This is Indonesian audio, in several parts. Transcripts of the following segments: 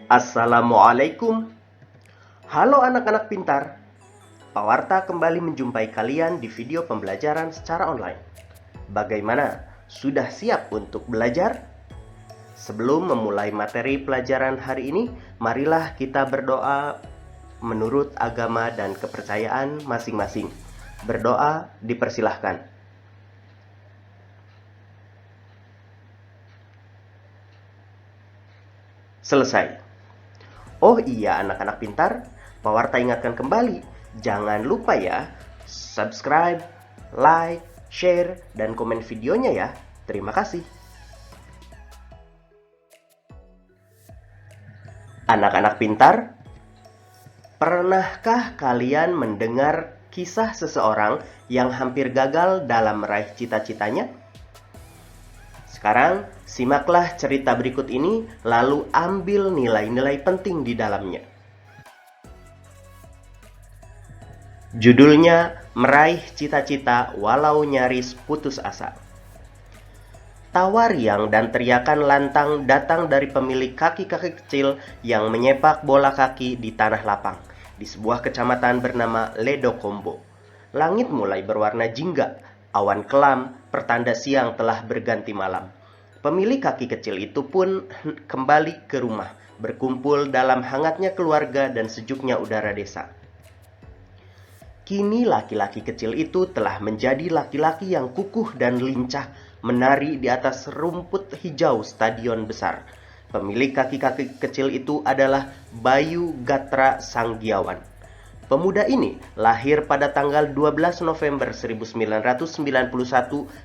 Assalamualaikum. Halo anak-anak pintar. Pak Warta kembali menjumpai kalian di video pembelajaran secara online. Bagaimana? Sudah siap untuk belajar? Sebelum memulai materi pelajaran hari ini, marilah kita berdoa menurut agama dan kepercayaan masing-masing. Berdoa dipersilahkan. Selesai. Oh iya anak-anak pintar, Pak Warta ingatkan kembali, jangan lupa ya, subscribe, like, share, dan komen videonya ya. Terima kasih. Anak-anak pintar, pernahkah kalian mendengar kisah seseorang yang hampir gagal dalam meraih cita-citanya? Sekarang, simaklah cerita berikut ini, lalu ambil nilai-nilai penting di dalamnya. Judulnya, Meraih Cita-Cita Walau Nyaris Putus Asa. Tawa riang dan teriakan lantang datang dari pemilik kaki-kaki kecil yang menyepak bola kaki di tanah lapang, di sebuah kecamatan bernama Ledokombo. Langit mulai berwarna jingga. Awan kelam, pertanda siang telah berganti malam. Pemilik kaki kecil itu pun kembali ke rumah, berkumpul dalam hangatnya keluarga dan sejuknya udara desa. Kini laki-laki kecil itu telah menjadi laki-laki yang kukuh dan lincah, menari di atas rumput hijau stadion besar. Pemilik kaki-kaki kecil itu adalah Bayu Gatra Sanggiawan. Pemuda ini lahir pada tanggal 12 November 1991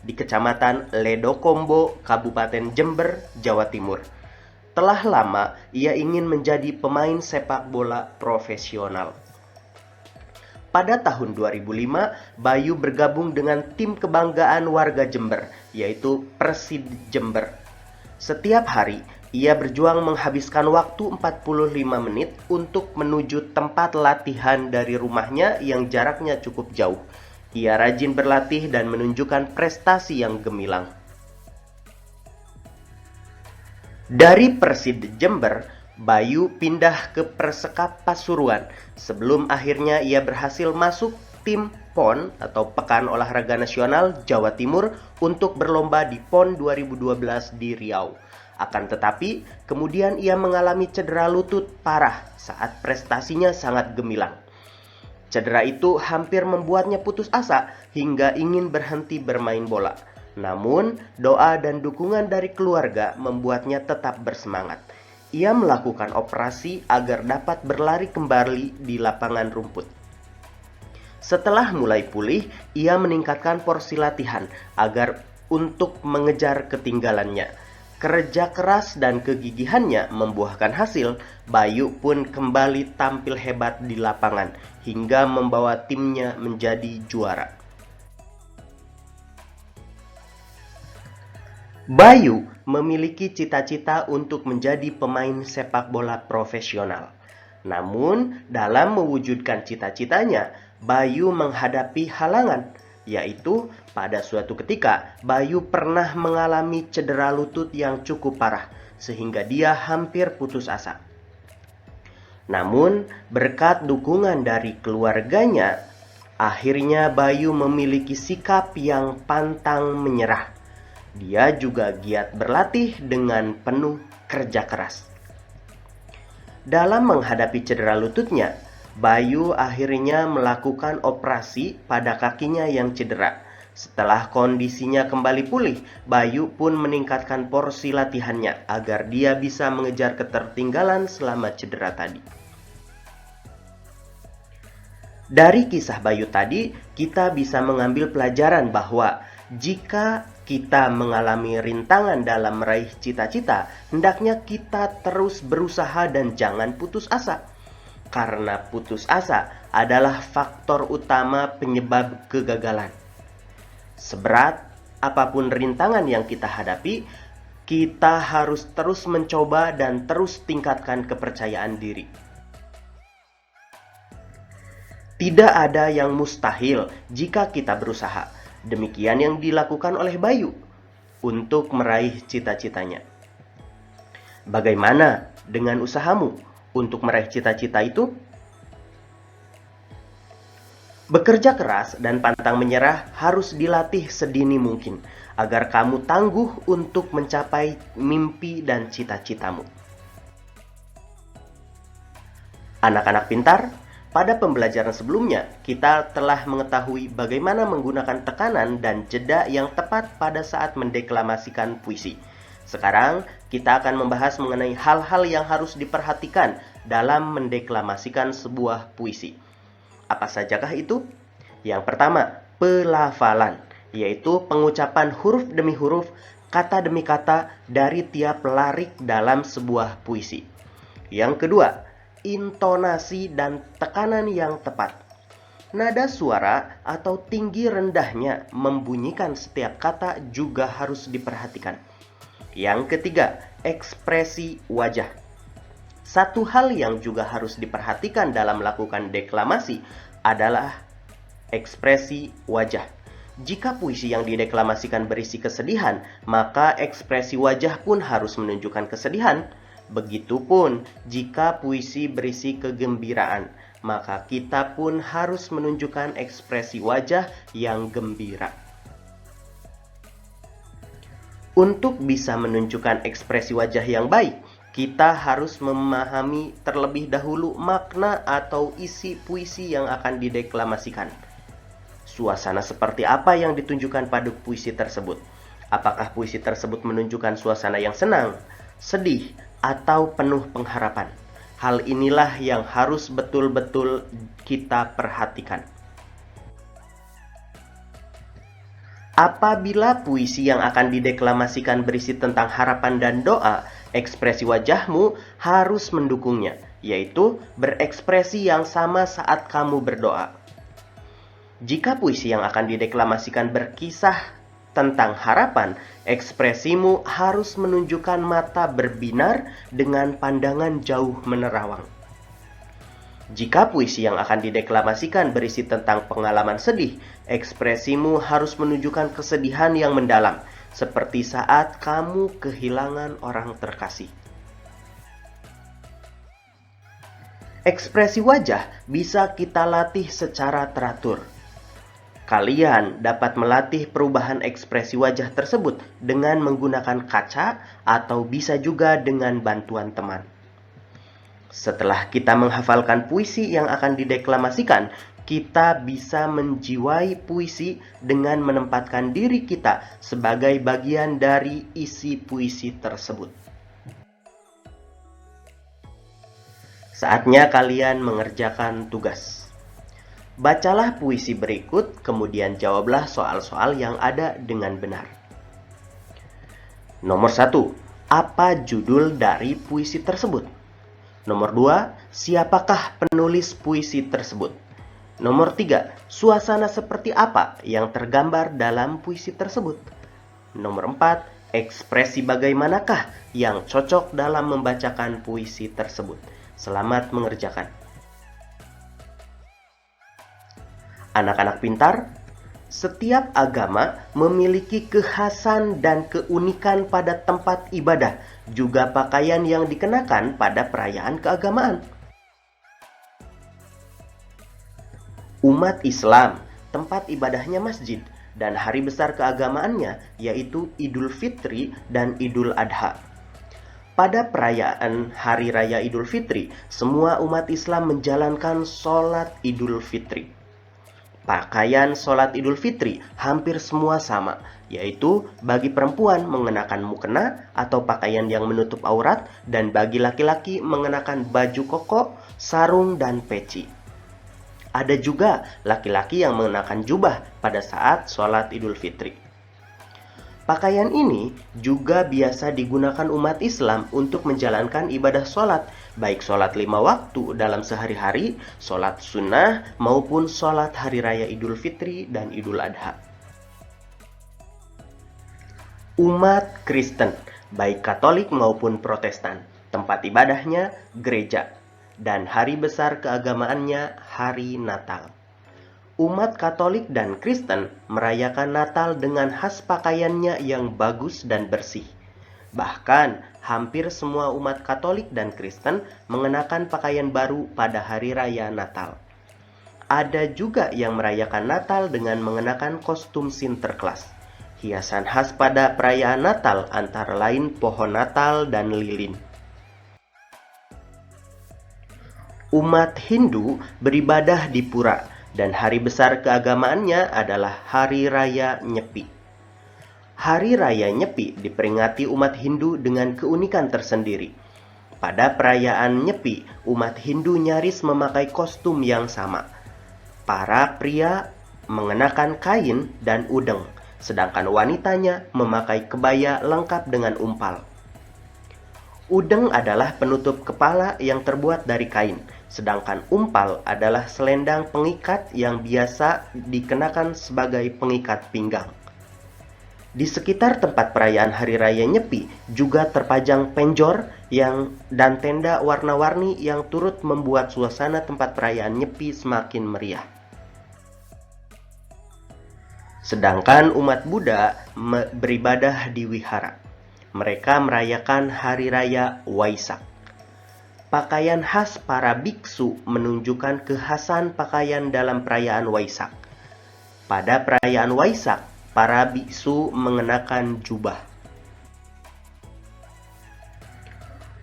di Kecamatan Ledokombo, Kabupaten Jember, Jawa Timur. Telah lama ia ingin menjadi pemain sepak bola profesional. Pada tahun 2005, Bayu bergabung dengan tim kebanggaan warga Jember, yaitu Persid Jember. Setiap hari, ia berjuang menghabiskan waktu 45 menit untuk menuju tempat latihan dari rumahnya yang jaraknya cukup jauh. Ia rajin berlatih dan menunjukkan prestasi yang gemilang. Dari Persid Jember, Bayu pindah ke Persekap Pasuruan sebelum akhirnya ia berhasil masuk tim PON atau Pekan Olahraga Nasional Jawa Timur untuk berlomba di PON 2012 di Riau. Akan tetapi, kemudian ia mengalami cedera lutut parah saat prestasinya sangat gemilang. Cedera itu hampir membuatnya putus asa hingga ingin berhenti bermain bola. Namun, doa dan dukungan dari keluarga membuatnya tetap bersemangat. Ia melakukan operasi agar dapat berlari kembali di lapangan rumput. Setelah mulai pulih, ia meningkatkan porsi latihan agar untuk mengejar ketinggalannya. Kerja keras dan kegigihannya membuahkan hasil. Bayu pun kembali tampil hebat di lapangan hingga membawa timnya menjadi juara. Bayu memiliki cita-cita untuk menjadi pemain sepak bola profesional. Namun, dalam mewujudkan cita-citanya, Bayu menghadapi halangan, yaitu pada suatu ketika Bayu pernah mengalami cedera lutut yang cukup parah sehingga dia hampir putus asa. Namun berkat dukungan dari keluarganya, akhirnya Bayu memiliki sikap yang pantang menyerah. Dia juga giat berlatih dengan penuh kerja keras. Dalam menghadapi cedera lututnya, Bayu akhirnya melakukan operasi pada kakinya yang cedera. Setelah kondisinya kembali pulih, Bayu pun meningkatkan porsi latihannya agar dia bisa mengejar ketertinggalan selama cedera tadi. Dari kisah Bayu tadi, kita bisa mengambil pelajaran bahwa jika kita mengalami rintangan dalam meraih cita-cita, hendaknya kita terus berusaha dan jangan putus asa. Karena putus asa adalah faktor utama penyebab kegagalan. Seberat apapun rintangan yang kita hadapi, kita harus terus mencoba dan terus tingkatkan kepercayaan diri. Tidak ada yang mustahil jika kita berusaha. Demikian yang dilakukan oleh Bayu untuk meraih cita-citanya. Bagaimana dengan usahamu untuk meraih cita-cita itu? Bekerja keras dan pantang menyerah harus dilatih sedini mungkin agar kamu tangguh untuk mencapai mimpi dan cita-citamu. Anak-anak pintar, pada pembelajaran sebelumnya kita telah mengetahui bagaimana menggunakan tekanan dan jeda yang tepat pada saat mendeklamasikan puisi. Sekarang kita akan membahas mengenai hal-hal yang harus diperhatikan dalam mendeklamasikan sebuah puisi. Apa sajakah itu? Yang pertama, pelafalan, yaitu pengucapan huruf demi huruf, kata demi kata dari tiap larik dalam sebuah puisi. Yang kedua, intonasi dan tekanan yang tepat. Nada suara atau tinggi rendahnya membunyikan setiap kata juga harus diperhatikan. Yang ketiga, ekspresi wajah. Satu hal yang juga harus diperhatikan dalam melakukan deklamasi adalah ekspresi wajah. Jika puisi yang dideklamasikan berisi kesedihan, maka ekspresi wajah pun harus menunjukkan kesedihan. Begitupun jika puisi berisi kegembiraan, maka kita pun harus menunjukkan ekspresi wajah yang gembira. Untuk bisa menunjukkan ekspresi wajah yang baik, kita harus memahami terlebih dahulu makna atau isi puisi yang akan dideklamasikan. Suasana seperti apa yang ditunjukkan pada puisi tersebut? Apakah puisi tersebut menunjukkan suasana yang senang, sedih, atau penuh pengharapan? Hal inilah yang harus betul-betul kita perhatikan. Apabila puisi yang akan dideklamasikan berisi tentang harapan dan doa, ekspresi wajahmu harus mendukungnya, yaitu berekspresi yang sama saat kamu berdoa. Jika puisi yang akan dideklamasikan berkisah tentang harapan, ekspresimu harus menunjukkan mata berbinar dengan pandangan jauh menerawang. Jika puisi yang akan dideklamasikan berisi tentang pengalaman sedih, ekspresimu harus menunjukkan kesedihan yang mendalam, seperti saat kamu kehilangan orang terkasih. Ekspresi wajah bisa kita latih secara teratur. Kalian dapat melatih perubahan ekspresi wajah tersebut dengan menggunakan kaca atau bisa juga dengan bantuan teman. Setelah kita menghafalkan puisi yang akan dideklamasikan, kita bisa menjiwai puisi dengan menempatkan diri kita sebagai bagian dari isi puisi tersebut. Saatnya kalian mengerjakan tugas. Bacalah puisi berikut, kemudian jawablah soal-soal yang ada dengan benar. Nomor 1. Apa judul dari puisi tersebut? Nomor 2. Siapakah penulis puisi tersebut? Nomor 3. Suasana seperti apa yang tergambar dalam puisi tersebut? Nomor 4. Ekspresi bagaimanakah yang cocok dalam membacakan puisi tersebut? Selamat mengerjakan. Anak-anak pintar, setiap agama memiliki kekhasan dan keunikan pada tempat ibadah, juga pakaian yang dikenakan pada perayaan keagamaan. Umat Islam, tempat ibadahnya masjid, dan hari besar keagamaannya yaitu Idul Fitri dan Idul Adha. Pada perayaan Hari Raya Idul Fitri, semua umat Islam menjalankan sholat Idul Fitri. Pakaian sholat Idul Fitri hampir semua sama, yaitu bagi perempuan mengenakan mukena atau pakaian yang menutup aurat, dan bagi laki-laki mengenakan baju koko, sarung, dan peci. Ada juga laki-laki yang mengenakan jubah pada saat sholat Idul Fitri. Pakaian ini juga biasa digunakan umat Islam untuk menjalankan ibadah sholat, baik sholat 5 waktu dalam sehari-hari, sholat sunnah, maupun sholat Hari Raya Idul Fitri dan Idul Adha. Umat Kristen, baik Katolik maupun Protestan, tempat ibadahnya gereja, dan hari besar keagamaannya hari Natal. Umat Katolik dan Kristen merayakan Natal dengan khas pakaiannya yang bagus dan bersih. Bahkan, hampir semua umat Katolik dan Kristen mengenakan pakaian baru pada hari raya Natal. Ada juga yang merayakan Natal dengan mengenakan kostum Sinterklas. Hiasan khas pada perayaan Natal antara lain pohon Natal dan lilin. Umat Hindu beribadah di pura, dan hari besar keagamaannya adalah Hari Raya Nyepi. Hari Raya Nyepi diperingati umat Hindu dengan keunikan tersendiri. Pada perayaan Nyepi, umat Hindu nyaris memakai kostum yang sama. Para pria mengenakan kain dan udeng, sedangkan wanitanya memakai kebaya lengkap dengan umpal. Udeng adalah penutup kepala yang terbuat dari kain, sedangkan umpal adalah selendang pengikat yang biasa dikenakan sebagai pengikat pinggang. Di sekitar tempat perayaan Hari Raya Nyepi juga terpajang penjor dan tenda warna-warni yang turut membuat suasana tempat perayaan Nyepi semakin meriah. Sedangkan umat Buddha beribadah di wihara. Mereka merayakan Hari Raya Waisak. Pakaian khas para biksu menunjukkan kekhasan pakaian dalam perayaan Waisak. Pada perayaan Waisak, para biksu mengenakan jubah.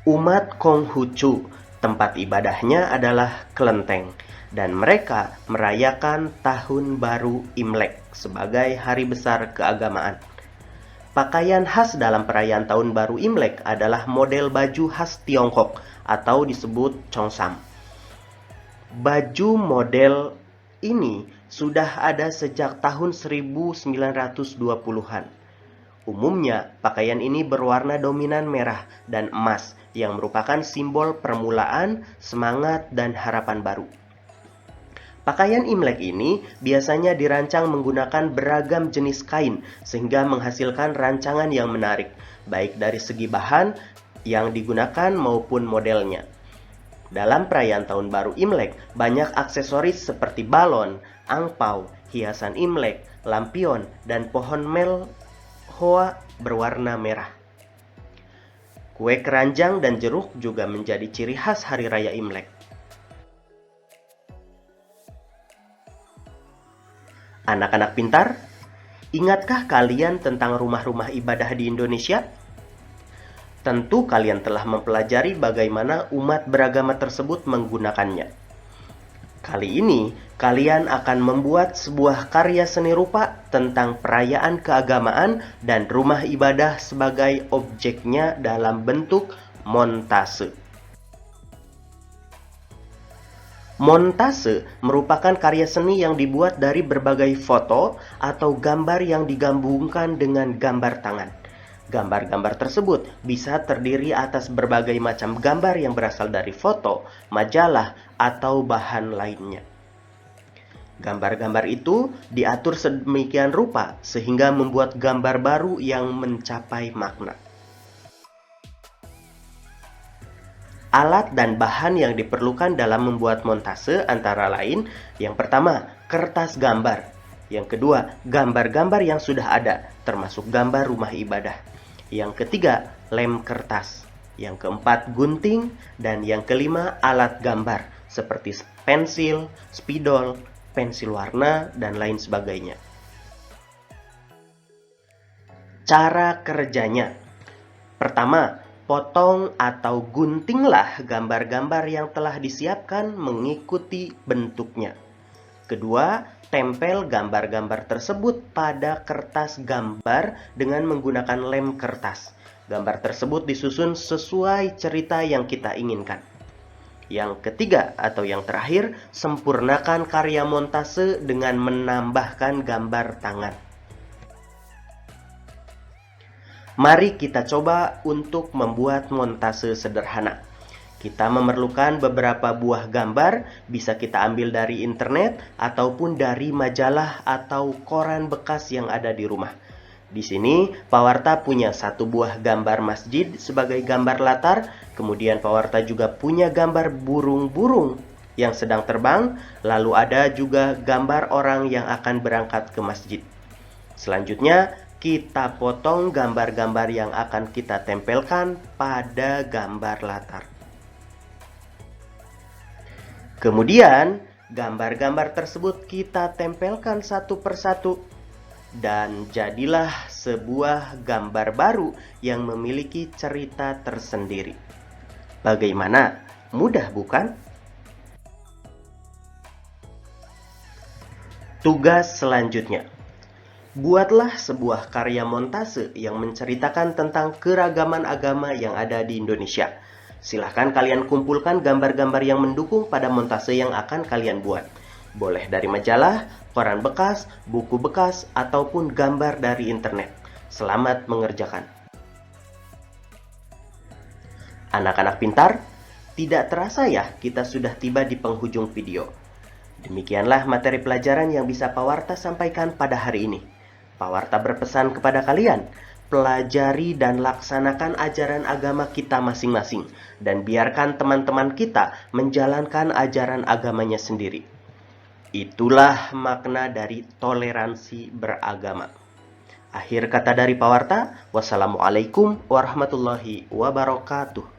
Umat Konghucu, tempat ibadahnya adalah kelenteng, dan mereka merayakan Tahun Baru Imlek sebagai hari besar keagamaan. Pakaian khas dalam perayaan Tahun Baru Imlek adalah model baju khas Tiongkok atau disebut Cheongsam. Baju model ini sudah ada sejak tahun 1920-an. Umumnya, pakaian ini berwarna dominan merah dan emas yang merupakan simbol permulaan, semangat, dan harapan baru. Pakaian Imlek ini biasanya dirancang menggunakan beragam jenis kain sehingga menghasilkan rancangan yang menarik, baik dari segi bahan yang digunakan maupun modelnya. Dalam perayaan Tahun Baru Imlek, banyak aksesoris seperti balon, angpau, hiasan Imlek, lampion, dan pohon melhoa berwarna merah. Kue keranjang dan jeruk juga menjadi ciri khas Hari Raya Imlek. Anak-anak pintar, ingatkah kalian tentang rumah-rumah ibadah di Indonesia? Tentu kalian telah mempelajari bagaimana umat beragama tersebut menggunakannya. Kali ini, kalian akan membuat sebuah karya seni rupa tentang perayaan keagamaan dan rumah ibadah sebagai objeknya dalam bentuk montase. Montase merupakan karya seni yang dibuat dari berbagai foto atau gambar yang digabungkan dengan gambar tangan. Gambar-gambar tersebut bisa terdiri atas berbagai macam gambar yang berasal dari foto, majalah, atau bahan lainnya. Gambar-gambar itu diatur sedemikian rupa sehingga membuat gambar baru yang mencapai makna. Alat dan bahan yang diperlukan dalam membuat montase antara lain, yang pertama, kertas gambar. Yang kedua, gambar-gambar yang sudah ada, termasuk gambar rumah ibadah. Yang ketiga, lem kertas. Yang keempat, gunting. Dan yang kelima, alat gambar, seperti pensil, spidol, pensil warna, dan lain sebagainya. Cara kerjanya. Pertama, potong atau guntinglah gambar-gambar yang telah disiapkan mengikuti bentuknya. Kedua, tempel gambar-gambar tersebut pada kertas gambar dengan menggunakan lem kertas. Gambar tersebut disusun sesuai cerita yang kita inginkan. Yang ketiga atau yang terakhir, sempurnakan karya montase dengan menambahkan gambar tangan. Mari kita coba untuk membuat montase sederhana. Kita memerlukan beberapa buah gambar, bisa kita ambil dari internet ataupun dari majalah atau koran bekas yang ada di rumah. Di sini, Pak Warta punya satu buah gambar masjid sebagai gambar latar, kemudian Pak Warta juga punya gambar burung-burung yang sedang terbang, lalu ada juga gambar orang yang akan berangkat ke masjid. Selanjutnya, kita potong gambar-gambar yang akan kita tempelkan pada gambar latar. Kemudian, gambar-gambar tersebut kita tempelkan satu persatu dan jadilah sebuah gambar baru yang memiliki cerita tersendiri. Bagaimana? Mudah bukan? Tugas selanjutnya. Buatlah sebuah karya montase yang menceritakan tentang keragaman agama yang ada di Indonesia. Silahkan kalian kumpulkan gambar-gambar yang mendukung pada montase yang akan kalian buat. Boleh dari majalah, koran bekas, buku bekas, ataupun gambar dari internet. Selamat mengerjakan. Anak-anak pintar, tidak terasa ya kita sudah tiba di penghujung video. Demikianlah materi pelajaran yang bisa Pak Warta sampaikan pada hari ini. Pak Warta berpesan kepada kalian, pelajari dan laksanakan ajaran agama kita masing-masing, dan biarkan teman-teman kita menjalankan ajaran agamanya sendiri. Itulah makna dari toleransi beragama. Akhir kata dari Pak Warta, wassalamualaikum warahmatullahi wabarakatuh.